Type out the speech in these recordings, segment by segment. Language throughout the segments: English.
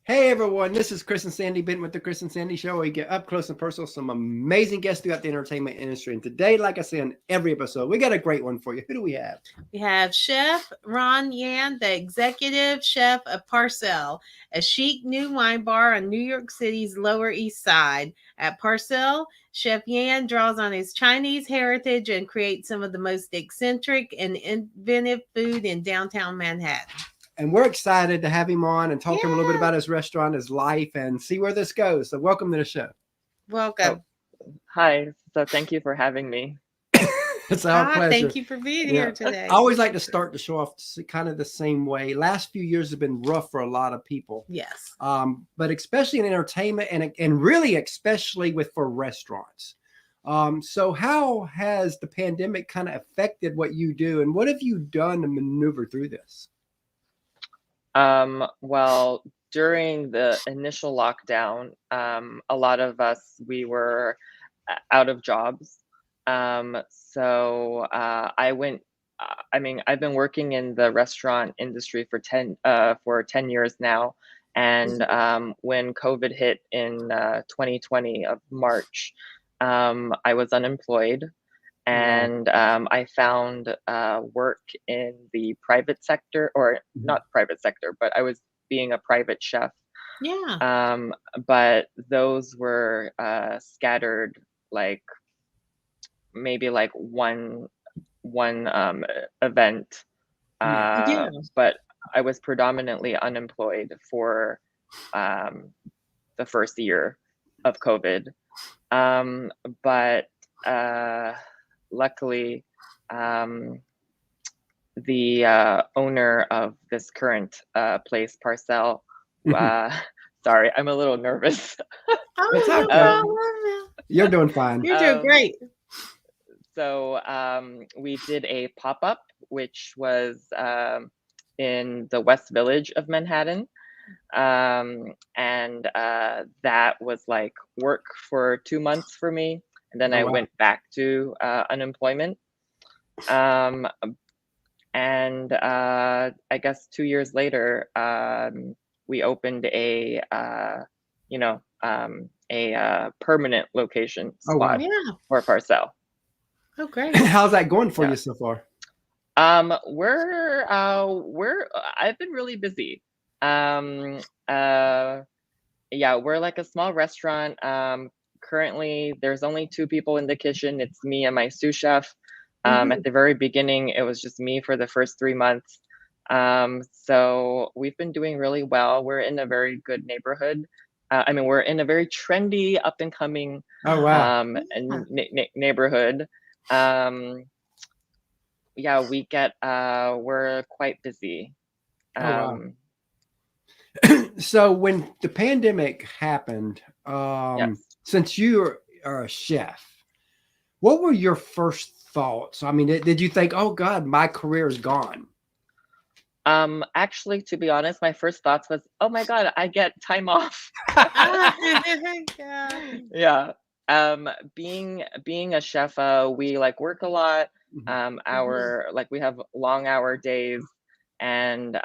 Hey everyone, this is Chris and Sandy Benton with the Chris and Sandy Show, where we get up close and personal some amazing guests throughout the entertainment industry. And today, like I say on every episode, we got a great one for you. Who do we have? We have Chef Ron Yan, the Executive Chef of Parcelle, a chic new wine bar on New York City's Lower East Side. At Parcelle, Chef Yan draws on his Chinese heritage and creates some of the most eccentric and inventive food in downtown Manhattan. And we're excited to have him on and talk to him a little bit Yeah. about his restaurant, his life, and see where this goes. So welcome to the show. Welcome. Hi. So thank you for having me. It's our pleasure. Thank you for being here today. I always like to start the show off kind of the same way. Last few years have been rough for a lot of people. Yes. But especially in entertainment and really especially for restaurants. So how has the pandemic kind of affected what you do, and what have you done to maneuver through this? Well, during the initial lockdown, a lot of us, we were out of jobs. So I've been working in the restaurant industry for 10 years now. And when COVID hit in 2020 of March, I was unemployed. And I found work in the private sector, or not private sector, but I was being a private chef. Yeah. But those were scattered, like maybe like one event. But I was predominantly unemployed for the first year of COVID. But luckily, the owner of this current place, Parcelle, sorry, I'm a little nervous. It's okay. You're doing fine. You're doing great. So we did a pop-up, which was in the West Village of Manhattan. And that was like work for 2 months for me. And then I went back to unemployment. And I guess 2 years later, we opened a permanent location spot for Parcelle. Oh, great. How's that going for you so far? I've been really busy. We're like a small restaurant. Currently, there's only 2 people in the kitchen. It's me and my sous chef. At the very beginning, it was just me for the first 3 months. So we've been doing really well. We're in a very good neighborhood. We're in a very trendy, up and coming neighborhood. We're quite busy. So when the pandemic happened, since you are a chef, what were your first thoughts? I mean, did you think, oh God, my career is gone? Actually, to be honest, my first thoughts was, oh my God, I get time off. Yeah. Being a chef, we like work a lot. We have long hour days, and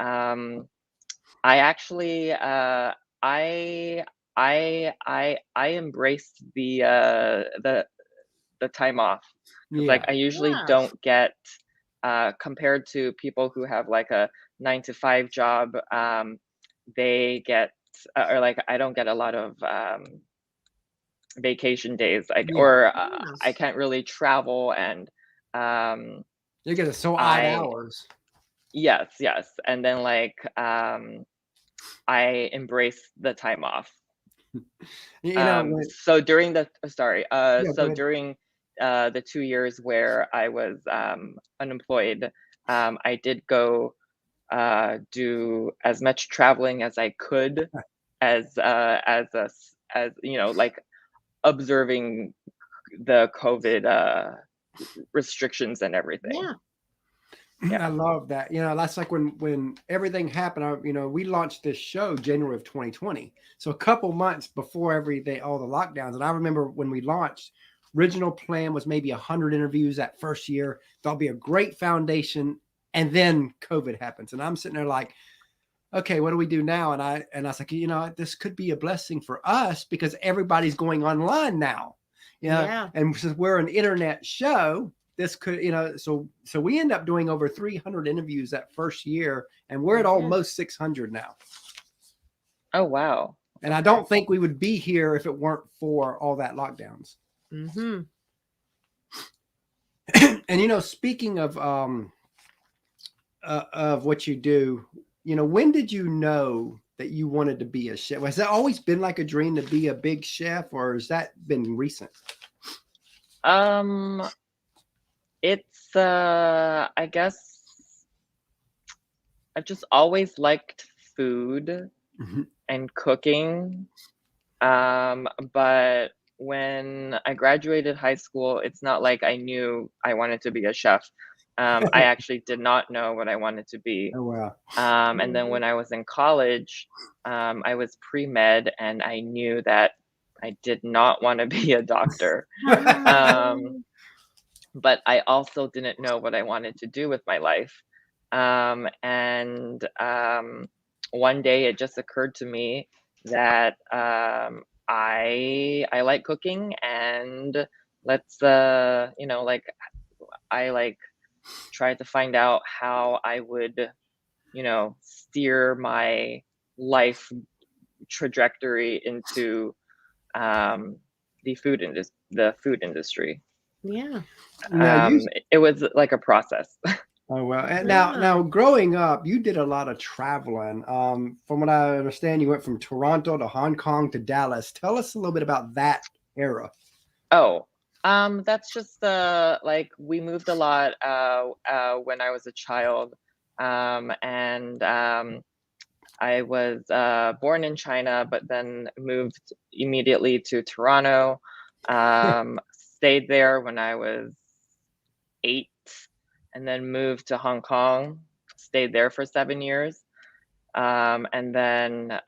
I actually I embraced the time off. Like I usually don't get compared to people who have like a 9-to-5 job. They get I don't get a lot of vacation days, I can't really travel, and you get so odd hours. Yes, and then I embrace the time off. So during the during the 2 years where I was unemployed, I did go do as much traveling as I could, as observing the COVID restrictions and everything. I love that. That's like when everything happened. We launched this show January of 2020, so a couple months before all the lockdowns. And I remember when we launched, original plan was maybe 100 interviews that first year. There'll be a great foundation, and then COVID happens, and I'm sitting there like, okay, what do we do now? And I was like, this could be a blessing for us because everybody's going online now. Yeah. And since we're an internet show, this could, so we end up doing over 300 interviews that first year, and we're at almost 600 now. Oh, wow. And I don't think we would be here if it weren't for all that lockdowns. Mm-hmm. And speaking of what you do, when did you know that you wanted to be a chef? Has that always been like a dream to be a big chef, or has that been recent? It's I guess I've just always liked food and cooking. But when I graduated high school, it's not like I knew I wanted to be a chef. I actually did not know what I wanted to be. Oh, wow. And then when I was in college, I was pre-med, and I knew that I did not want to be a doctor. But I also didn't know what I wanted to do with my life. And one day it just occurred to me that I like cooking, and let's I tried to find out how I would steer my life trajectory into the food industry. Yeah. It was like a process. Oh, well. And now growing up, you did a lot of traveling. From what I understand, you went from Toronto to Hong Kong to Dallas. Tell us a little bit about that era. Oh, that's just we moved a lot when I was a child. And I was born in China, but then moved immediately to Toronto. Stayed there when I was 8, and then moved to Hong Kong. Stayed there for 7 years, and then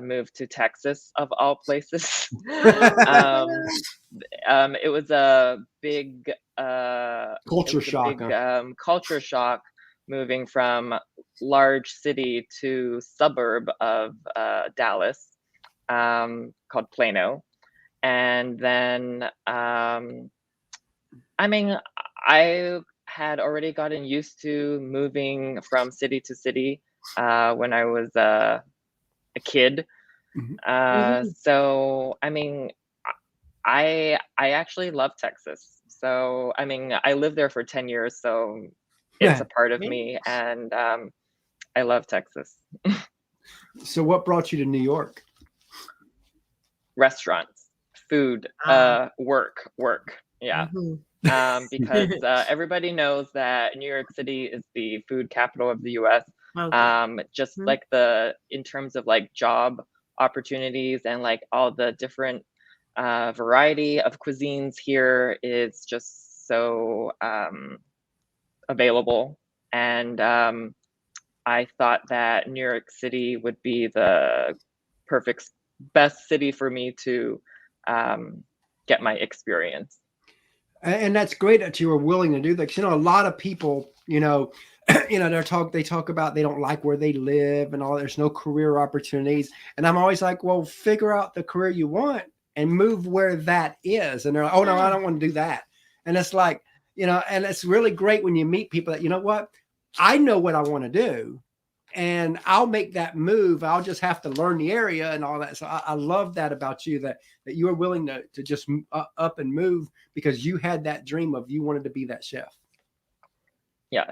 moved to Texas, of all places. It was a big culture shock. Culture shock, moving from large city to suburb of Dallas, called Plano. And then I had already gotten used to moving from city to city when I was a kid. So I actually love Texas. So I lived there for 10 years, so it's a part of me, and I love Texas. So what brought you to New York? Restaurants, food, work. Yeah. Because everybody knows that New York City is the food capital of the US. Just like in terms of like job opportunities and like all the different variety of cuisines here is just so available. And I thought that New York City would be the best city for me to get my experience. And that's great that you were willing to do that. 'Cause, a lot of people, they talk about they don't like where they live and all. There's no career opportunities, and I'm always like, well, figure out the career you want and move where that is. And they're like, oh no, I don't want to do that. And it's like, and it's really great when you meet people that, what, I know what I want to do, and I'll make that move. I'll just have to learn the area and all that. So I love that about you, that you are willing to just up and move because you had that dream of you wanted to be that chef. Yeah.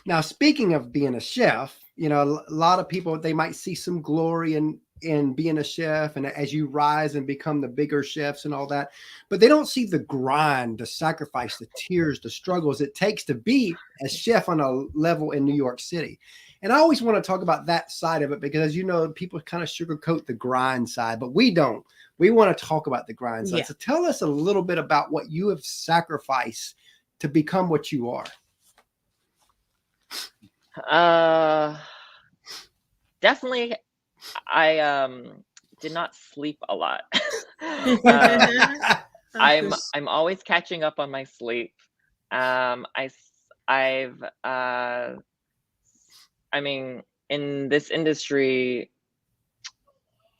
Now, speaking of being a chef, a lot of people, they might see some glory in being a chef and as you rise and become the bigger chefs and all that, but they don't see the grind, the sacrifice, the tears, the struggles it takes to be a chef on a level in New York City. And I always want to talk about that side of it because, as you know, people kind of sugarcoat the grind side, but we don't. We want to talk about the grind side. So tell us a little bit about what you have sacrificed to become what you are. Definitely. I did not sleep a lot. I'm always catching up on my sleep. in this industry,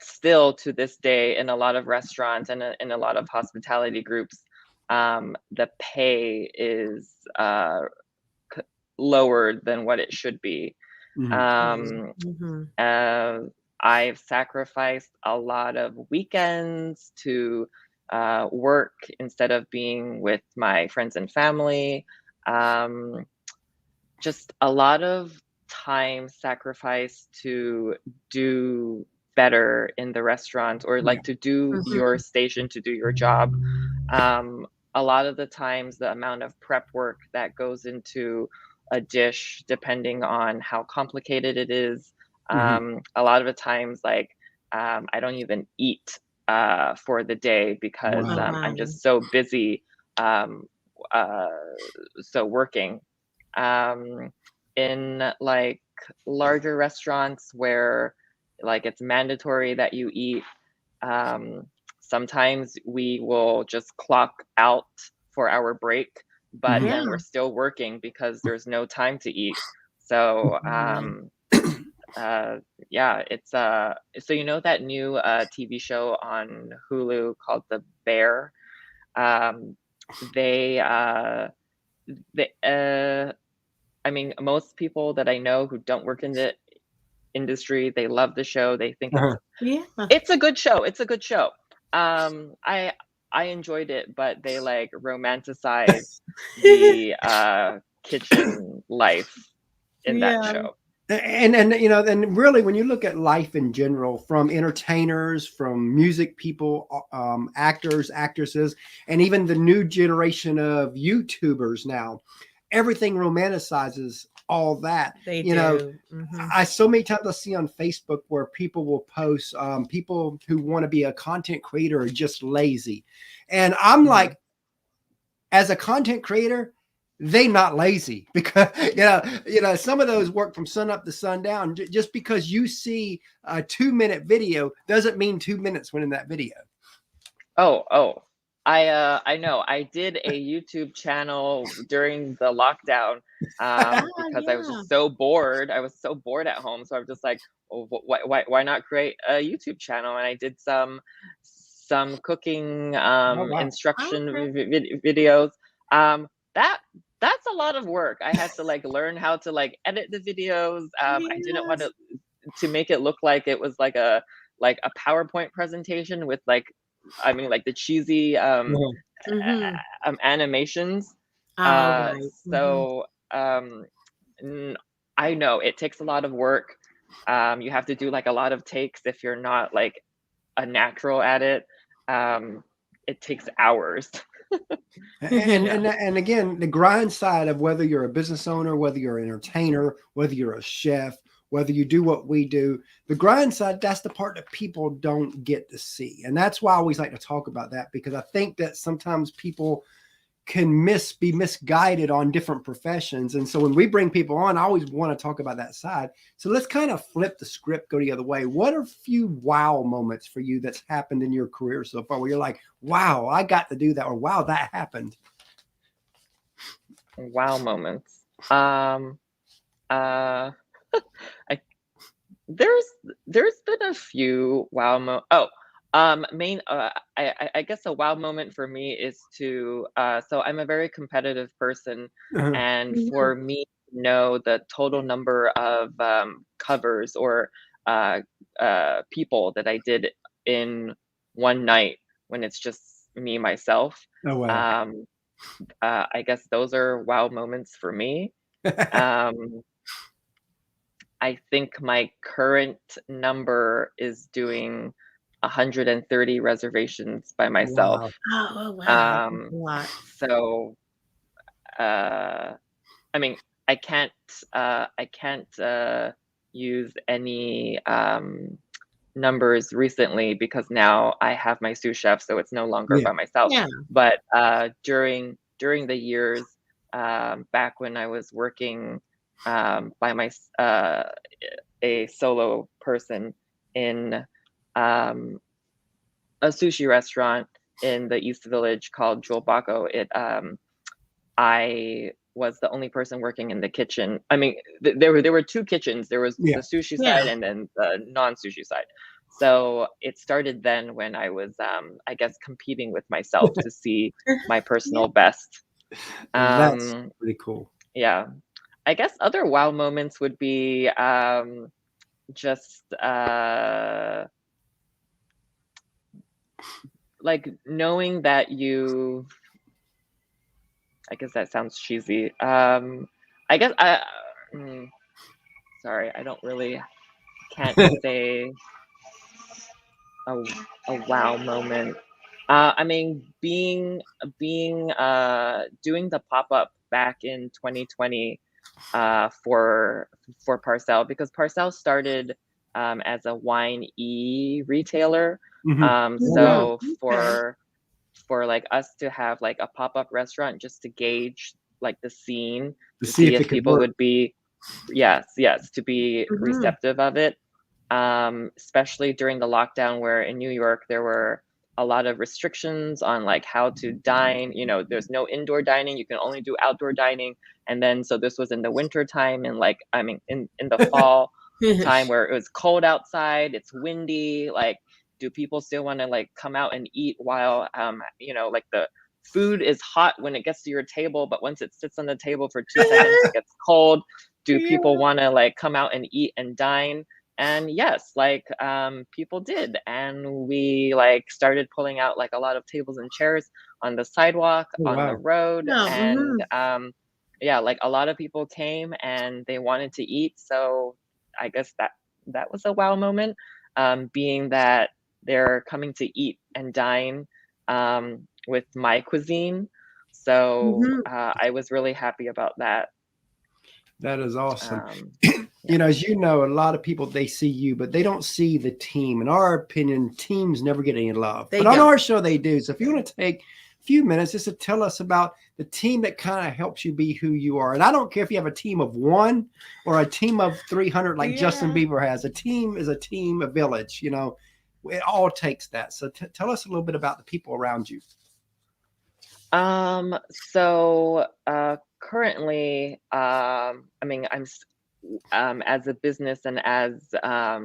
still to this day, in a lot of restaurants and in a lot of hospitality groups, the pay is lower than what it should be. I've sacrificed a lot of weekends to work instead of being with my friends and family. Just a lot of time sacrificed to do better in the restaurant, or like to do your station, to do your job. A lot of the times, the amount of prep work that goes into a dish, depending on how complicated it is, a lot of the times, like, I don't even eat for the day because I'm just so busy, so working. In like larger restaurants where like it's mandatory that you eat, sometimes we will just clock out for our break, but then we're still working because there's no time to eat. So it's so you know that new TV show on Hulu called The Bear? I mean, most people that I know who don't work in the industry, they love the show. They think it's a good show. It's a good show. I enjoyed it, but they like romanticize the kitchen life in that show. And you know, and really, when you look at life in general, from entertainers, from music people, actors, actresses, and even the new generation of YouTubers now, everything romanticizes all that. You know, I so many times I see on Facebook where people will post people who want to be a content creator are just lazy, and I'm like, as a content creator, they not lazy, because you know some of those work from sun up to sundown. Just because you see a 2-minute video doesn't mean 2 minutes went in that video. I know. I did a YouTube channel during the lockdown because I was just so bored. I was so bored at home, so I was just like, oh, why not create a YouTube channel? And I did some cooking instruction videos. That's a lot of work. I had to like learn how to like edit the videos. I didn't want to make it look like it was like a PowerPoint presentation with like, I mean, like the cheesy animations. So I know it takes a lot of work. You have to do like a lot of takes if you're not like a natural at it. It takes hours. And again, the grind side of whether you're a business owner, whether you're an entertainer, whether you're a chef, whether you do what we do, the grind side, that's the part that people don't get to see. And that's why I always like to talk about that, because I think that sometimes people can be misguided on different professions. And so when we bring people on, I always want to talk about that side. So let's kind of flip the script, go the other way. What are a few wow moments for you that's happened in your career so far where you're like, wow, I got to do that, or wow, that happened? Wow moments. There's been a few wow moments. I guess a wow moment for me is to so I'm a very competitive person, and for me to know the total number of covers or people that I did in one night when it's just me myself. Oh, wow. I guess those are wow moments for me. I think my current number is doing 130 reservations by myself. Wow. So, I mean, I can't use any numbers recently because now I have my sous chef, so it's no longer by myself. But during the years back when I was working by a solo person in a sushi restaurant in the East Village called Jewel Baco, I was the only person working in the kitchen. I mean, there were two kitchens. There was the sushi side and then the non-sushi side. So it started then when I was, I guess, competing with myself to see my personal best. That's pretty cool. Yeah. I guess other wow moments would be just like knowing that you, I guess that sounds cheesy. I guess sorry, I don't really can't say a wow moment. I mean, doing the pop-up back in 2020 for Parcelle, because Parcelle started as a wine retailer. So for like us to have like a pop-up restaurant just to gauge like the scene to see if people would be to be receptive of it, especially during the lockdown, where in New York there were a lot of restrictions on like how to dine. You know, there's no indoor dining, you can only do outdoor dining. And then so this was in the winter time, and like I mean in the fall time where it was cold outside, it's windy. Like, do people still want to like come out and eat while you know, like the food is hot when it gets to your table, but once it sits on the table for 2 seconds it gets cold? Do people want to like come out and eat and dine? And yes, like people did, and we like started pulling out like a lot of tables and chairs on the sidewalk, on the road. And yeah, like a lot of people came and they wanted to eat. So I guess that was a wow moment, being that they're coming to eat and dine with my cuisine. So I was really happy about that. That is awesome. You know, as you know, a lot of people, they see you, but they don't see the team. In our opinion, teams never get any love. But on our show, they do. So if you want to take a few minutes just to tell us about the team that kind of helps you be who you are. And I don't care if you have a team of 1 or a team of 300 like Justin Bieber has. A team is a team, a village. You know, it all takes that. So tell us a little bit about the people around you. So currently, I mean, I'm as a business and as a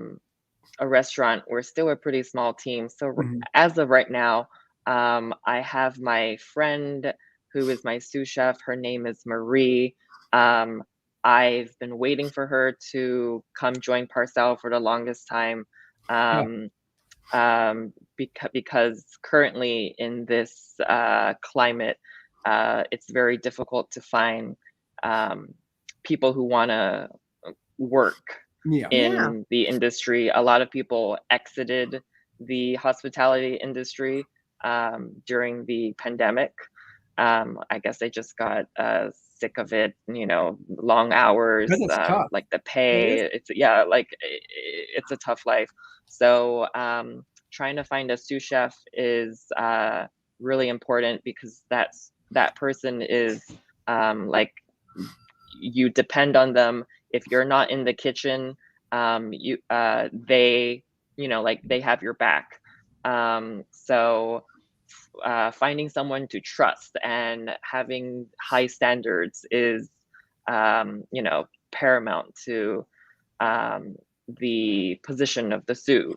restaurant, we're still a pretty small team. So as of right now, I have my friend who is my sous chef. Her name is Marie. I've been waiting for her to come join Parcelle for the longest time. Because currently in this climate, it's very difficult to find people who want to work in the industry. A lot of people exited the hospitality industry during the pandemic. I guess they just got sick of it, you know, long hours, like the pay. It's it's a tough life. So trying to find a sous chef is really important, because that person is like, you depend on them. If you're not in the kitchen, they, you know, like they have your back. So finding someone to trust and having high standards is, you know, paramount to the position of the sous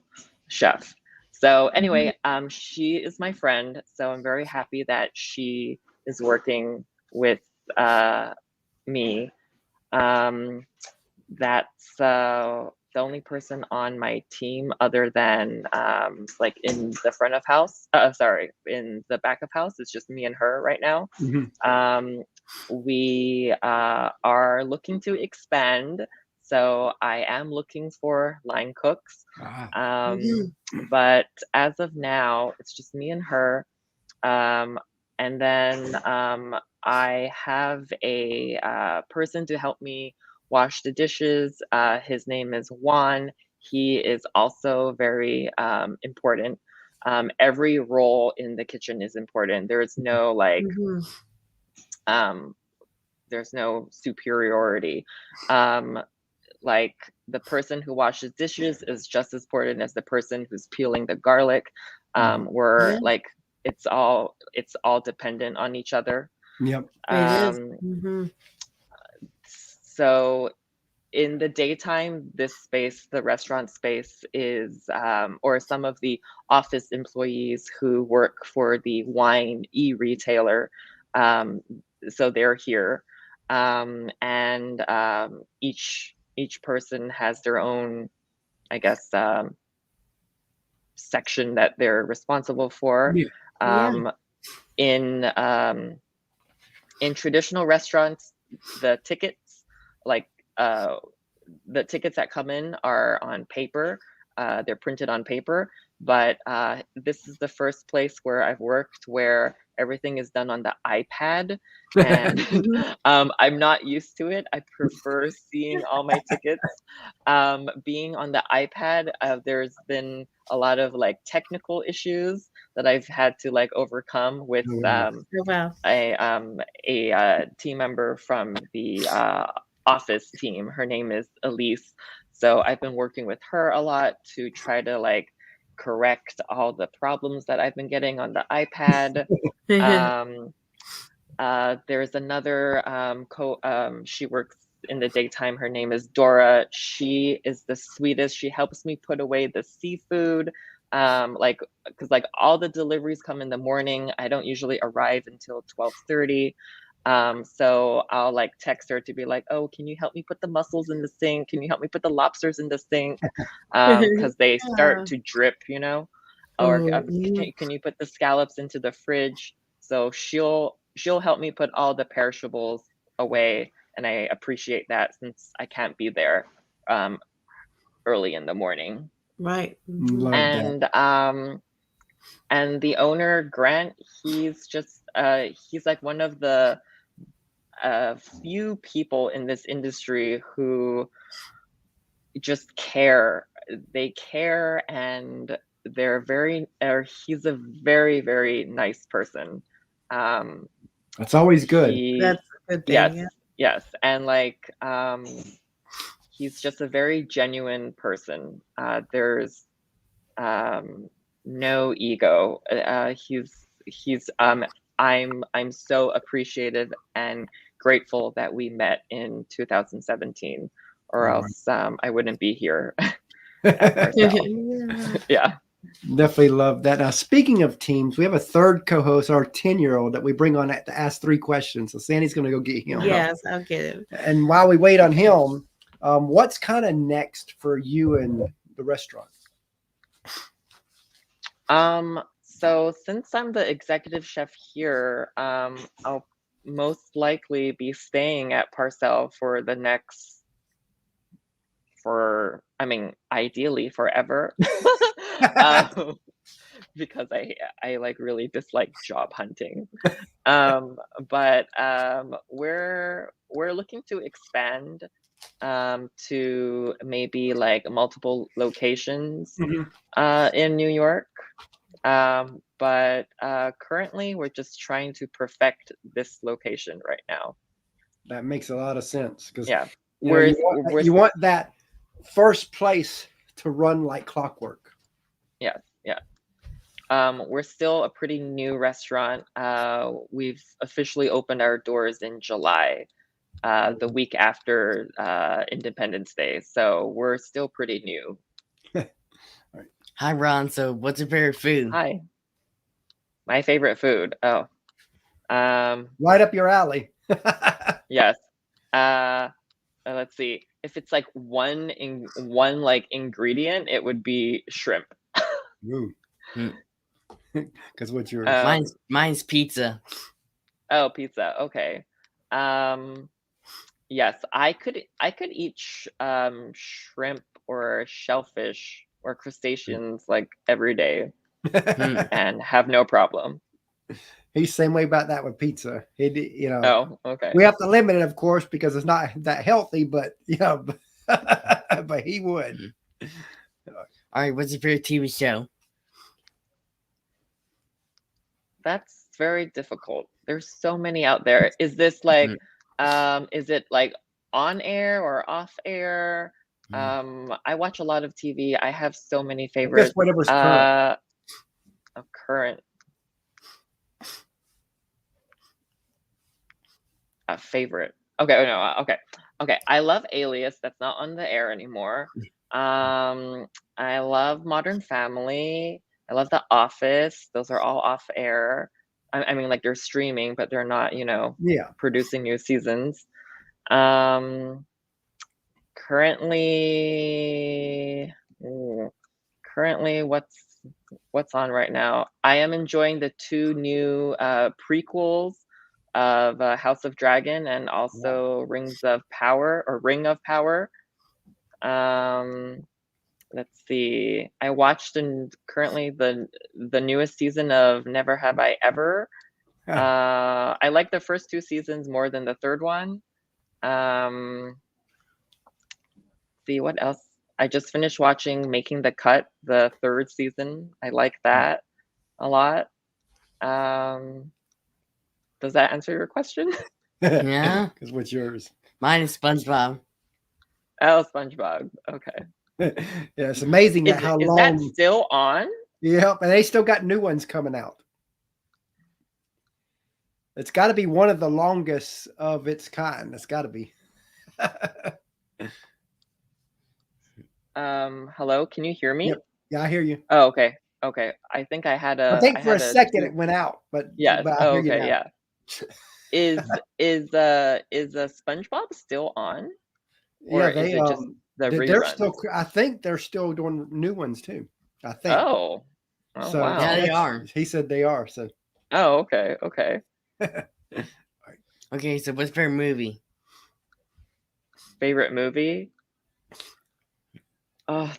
chef. So anyway, she is my friend, so I'm very happy that she is working with me. That's the only person on my team, other than like in the front of house, in the back of house. It's just me and her right now. We are looking to expand, so I am looking for line cooks. But as of now, it's just me and her. And then I have a person to help me wash the dishes. His name is Juan. He is also very important. Every role in the kitchen is important. There's no like, there's no superiority. Like the person who washes dishes is just as important as the person who's peeling the garlic. We're like, it's all dependent on each other. Yep. It is. Um, Mhm. so in the daytime, this space, the restaurant space, is or some of the office employees who work for the wine e-retailer, so they're here, and each person has their own, I guess, section that they're responsible for. Yeah. Yeah. In in traditional restaurants, the tickets, like the tickets that come in are on paper. They're printed on paper, but this is the first place where I've worked where everything is done on the iPad, and Mhm. I'm not used to it. I prefer seeing all my tickets being on the iPad. There's been a lot of like technical issues that I've had to like overcome with Oh, wow. Oh, wow. a team member from the office team. Her name is Elise. So I've been working with her a lot to try to like correct all the problems that I've been getting on the iPad. There's another she works in the daytime. Her name is Dora. She is the sweetest. She helps me put away the seafood. Like, because like all the deliveries come in the morning. I don't usually arrive until 12:30. So I'll like text her to be like, oh, can you help me put the mussels in the sink? Can you help me put the lobsters in the sink? Because they start Yeah. to drip, you know? Or Mhm. can you put the scallops into the fridge? So she'll help me put all the perishables away, and I appreciate that since I can't be there early in the morning. Right. Mhm. Love that. And the owner, Grant, he's just he's like one of the few people in this industry who just care. They care, and they're very or he's a very, very nice person. um That's always good. he That's a good thing. Yes, Yeah. yes, and like he's just a very genuine person. There's no ego. I'm so appreciative and grateful that we met in 2017, or All right. else I wouldn't be here at Parcelle. Yeah. Yeah. Definitely love that. Now, speaking of teams, we have a third co-host, our 10-year-old, that we bring on to ask 3 questions. So Sandy's going to go get him. Yes, I'll get it. And while we wait on him, what's kind of next for you and the restaurant? So since I'm the executive chef here, I'll most likely be staying at Parcelle for the next, I mean, ideally forever. um, because I like really dislike job hunting. But we're looking to expand to maybe like multiple locations in New York. But currently we're just trying to perfect this location right now. That makes a lot of sense because Yeah, you know you want that first place to run like clockwork. yeah. We're still a pretty new restaurant. We've officially opened our doors in July, the week after Independence Day. So we're still pretty new. Hi, Ron. So, what's your favorite food? Hi. My favorite food. Oh, Right up your alley. yes. Let's see. If it's like one like ingredient, it would be shrimp. Because what's yours? Mine's pizza. Oh, pizza. Okay. Yes, I could eat shrimp or shellfish or crustaceans like every day and have no problem. He's the same way about that with pizza. Oh, okay. We have to limit it, of course, because it's not that healthy. But but he would. All right, what's your favorite TV show? That's very difficult. There's so many out there. Is this like is it like on air or off air? I watch a lot of TV. I have so many favorites. Whatever's current. Of current. A favorite. Okay, no, okay. I love Alias. That's not on the air anymore. I love Modern Family. I love The Office. Those are all off air. I mean, like they're streaming, but they're not, Yeah. producing new seasons. Currently, what's on right now? I am enjoying the 2 new prequels of House of Dragon and also Ring of Power. Let's see. I watched currently the newest season of Never Have I Ever. I like the first 2 seasons more than the third one. See what else? I just finished watching Making the Cut, the 3rd season. I like that a lot. Does that answer your question? Yeah. Because what's yours? Mine is SpongeBob. Oh, SpongeBob. Okay. Yeah, it's amazing Is how that long. still on? Yeah, and they still got new ones coming out. It's got to be one of the longest of its kind. It's got to be. Hello, can you hear me? Yep. Yeah, I hear you. Oh, okay. Okay. I think I had I think for a second it went out, but yes. but I hear you Okay, now. yeah. Is SpongeBob still on? Or Yeah, is it just the they're reruns? still. I think they're still doing new ones too. I think. Oh. Oh, So wow. Yeah, they are. He said they are. So. Oh, okay. Okay. Okay, so what's your movie? Favorite movie? Oh,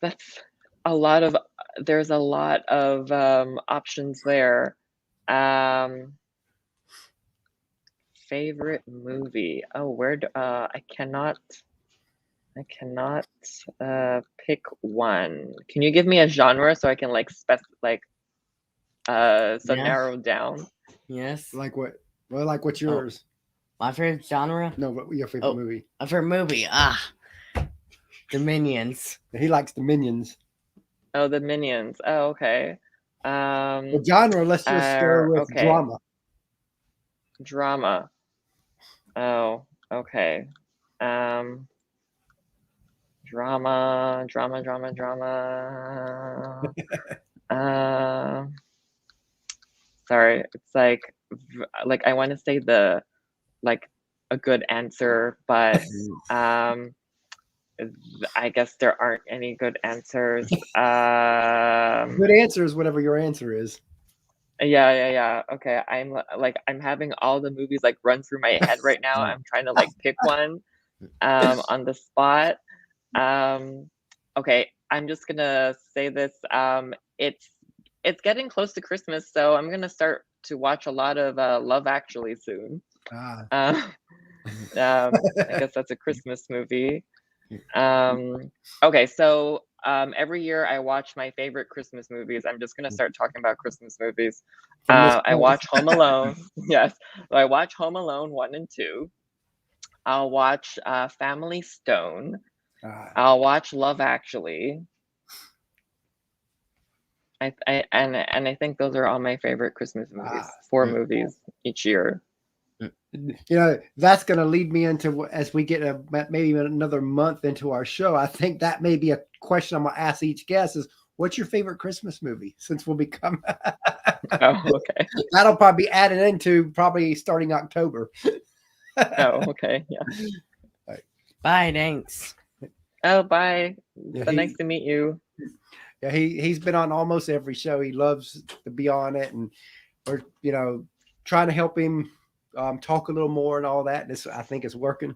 there's a lot of options there. Favorite movie. Oh, I cannot pick one. Can you give me a genre so I can narrow down? Yes. Like what? Well, like what's yours? My favorite genre? No, what your favorite movie? My favorite movie. The Minions. He likes the Minions. Oh, the Minions. Oh, okay. The genre, let's just go with okay. drama. Drama. Oh, okay. Drama. Sorry, it's like I want to say a good answer, but I guess there aren't any good answers. Good answer is whatever your answer is. Yeah. Okay, I'm having all the movies run through my head right now. I'm trying to pick one on the spot. Okay, I'm just gonna say this. It's getting close to Christmas, so I'm gonna start to watch a lot of Love Actually soon. I guess that's a Christmas movie. Okay, so every year I watch my favorite Christmas movies. I'm just gonna start talking about Christmas movies. I watch Home Alone. Yes, I watch Home Alone 1 and 2. I'll watch Family Stone. I'll watch Love Actually. I think those are all my favorite Christmas movies. 4 movies each year. That's going to lead me into, as we get maybe another month into our show, I think that may be a question I'm going to ask each guest is, what's your favorite Christmas movie? Since we'll become Oh, okay. That'll probably be added into probably starting October. Oh, okay. Yeah. Right. Bye, thanks. Oh, bye. Yeah, Nice to meet you. Yeah, he's been on almost every show. He loves to be on it, and we're trying to help him talk a little more and all that. And I think it's working.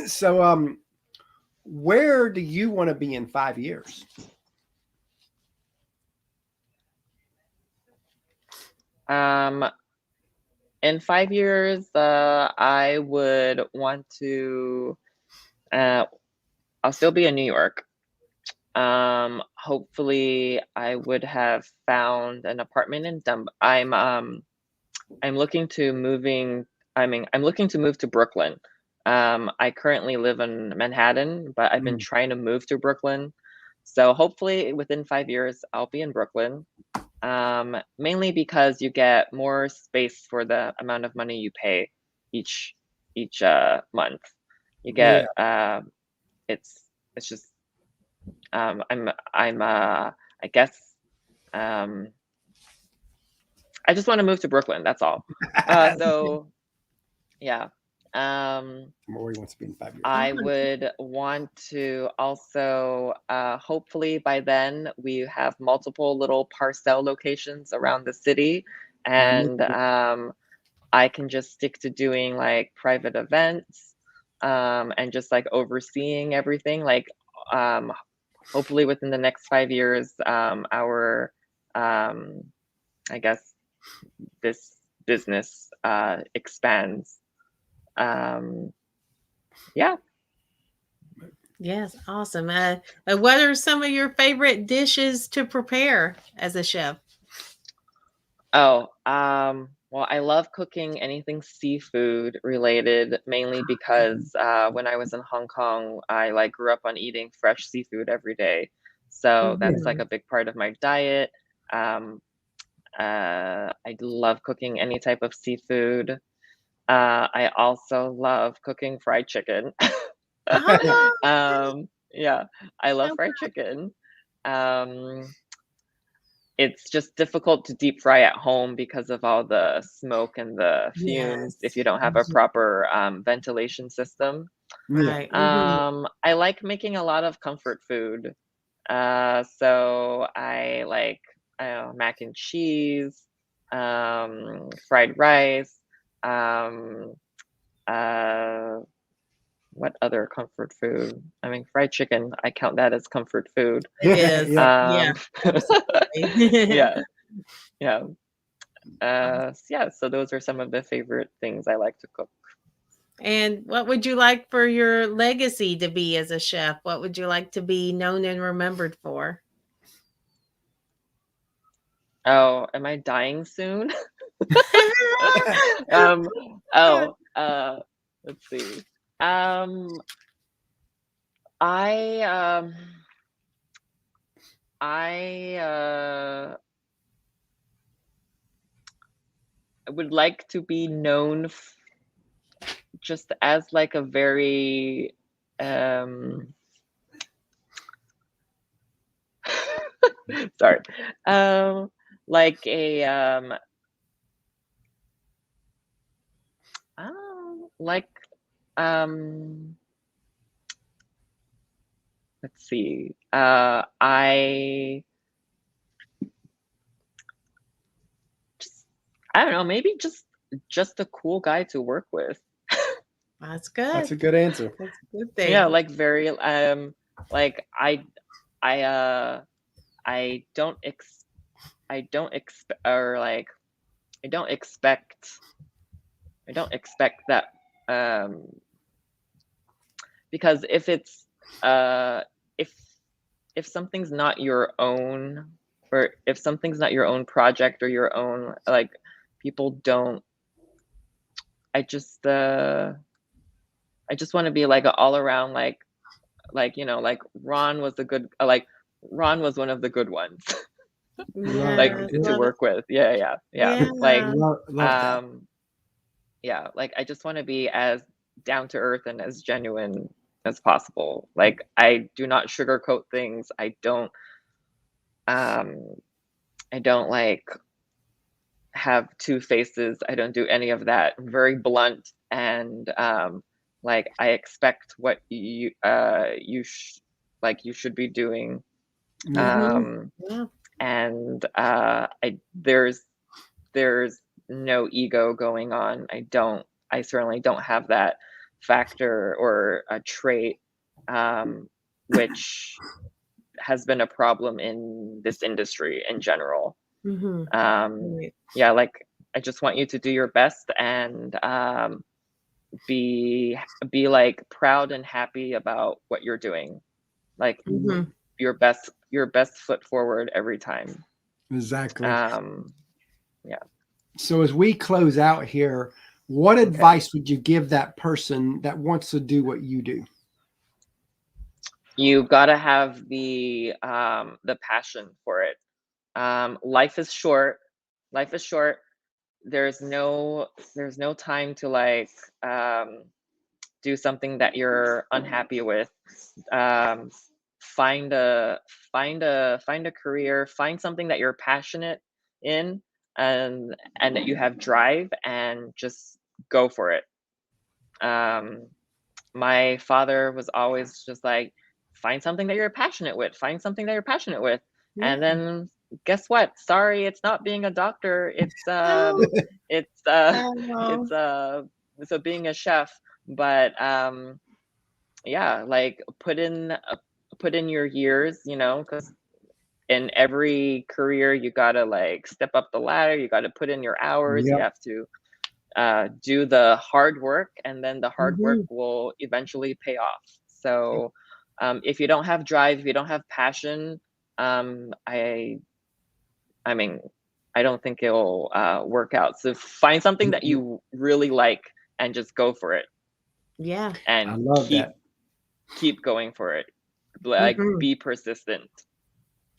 So, where do you want to be in 5 years? In 5 years, I would want to. I'll still be in New York. Hopefully, I would have found an apartment in I'm looking to I'm looking to move to Brooklyn. I currently live in Manhattan, but I've been trying to move to Brooklyn. So hopefully, within 5 years, I'll be in Brooklyn. mainly because you get more space for the amount of money you pay each month. You get it's just I guess I just want to move to Brooklyn. That's all. So yeah. Maury wants to be in 5 years. I would want to also, hopefully by then we have multiple little Parcelle locations around the city, and I can just stick to doing like private events, and just like overseeing everything. Like, hopefully within the next 5 years, our, I guess this business expands. Yeah. Yes, awesome. What are some of your favorite dishes to prepare as a chef? Oh, well, I love cooking anything seafood related, mainly because when I was in Hong Kong, I like grew up on eating fresh seafood every day. So that's like a big part of my diet. I love cooking any type of seafood. I also love cooking fried chicken. Yeah, I love fried chicken. It's just difficult to deep fry at home because of all the smoke and the fumes if you don't have a proper ventilation system. Right. I like making a lot of comfort food. So I like mac and cheese, fried rice, what other comfort food? I mean, fried chicken, I count that as comfort food. It is. Yeah. Yeah. Yeah. Yeah, so those are some of the favorite things I like to cook. And what would you like for your legacy to be as a chef? What would you like to be known and remembered for? Oh, am I dying soon? Let's see. I would like to be known just as like a very sorry, like a like let's see. I don't know, maybe just a cool guy to work with. That's good. That's a good answer. That's a good thing. Yeah, like very like I don't expect that because if it's if something's not your own, or if something's not your own project or your own, like, people don't, I just want to be like an all around like you know, like Ron was Ron was one of the good ones. Like to work with. Yeah. Like Love that. yeah, like I just want to be as down to earth and as genuine as possible. Like I do not sugarcoat things. I don't like have two faces. I don't do any of that. I'm very blunt, and like I expect what you should be doing. And there's no ego going on. I certainly don't have that factor or a trait, which has been a problem in this industry in general. Yeah, like I just want you to do your best and be like proud and happy about what you're doing. Like your best foot forward every time. Exactly. Yeah. So as we close out here, what advice would you give that person that wants to do what you do? You gotta have the passion for it. Life is short. Life is short. There's no time to like do something that you're unhappy with. Um, find a career, find something that you're passionate in, and that you have drive, and just go for it. My father was always just like, find something that you're passionate with, find something that you're passionate with. Yeah. And then guess what? Sorry, it's not being a doctor. It's Oh, it's oh. so being a chef. But yeah, like put in your years, you know, because in every career you gotta like step up the ladder, you gotta put in your hours, you Yep. have to do the hard work, and then the hard work Mhm. will eventually pay off. So if you don't have drive, if you don't have passion, I mean, I don't think it'll work out. So find something that you really like and just go for it, Yeah. I and love that. keep going for it. Like Mhm. be persistent.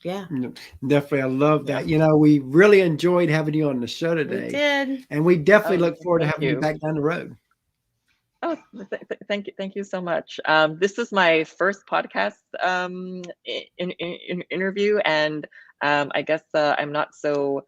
Yeah. Definitely, I love Yeah. that. You know, we really enjoyed having you on the show We today, did. and we definitely Oh, look forward to thank having you you. back down the road. Oh, thank you so much. This is my first podcast interview, and I guess I'm not so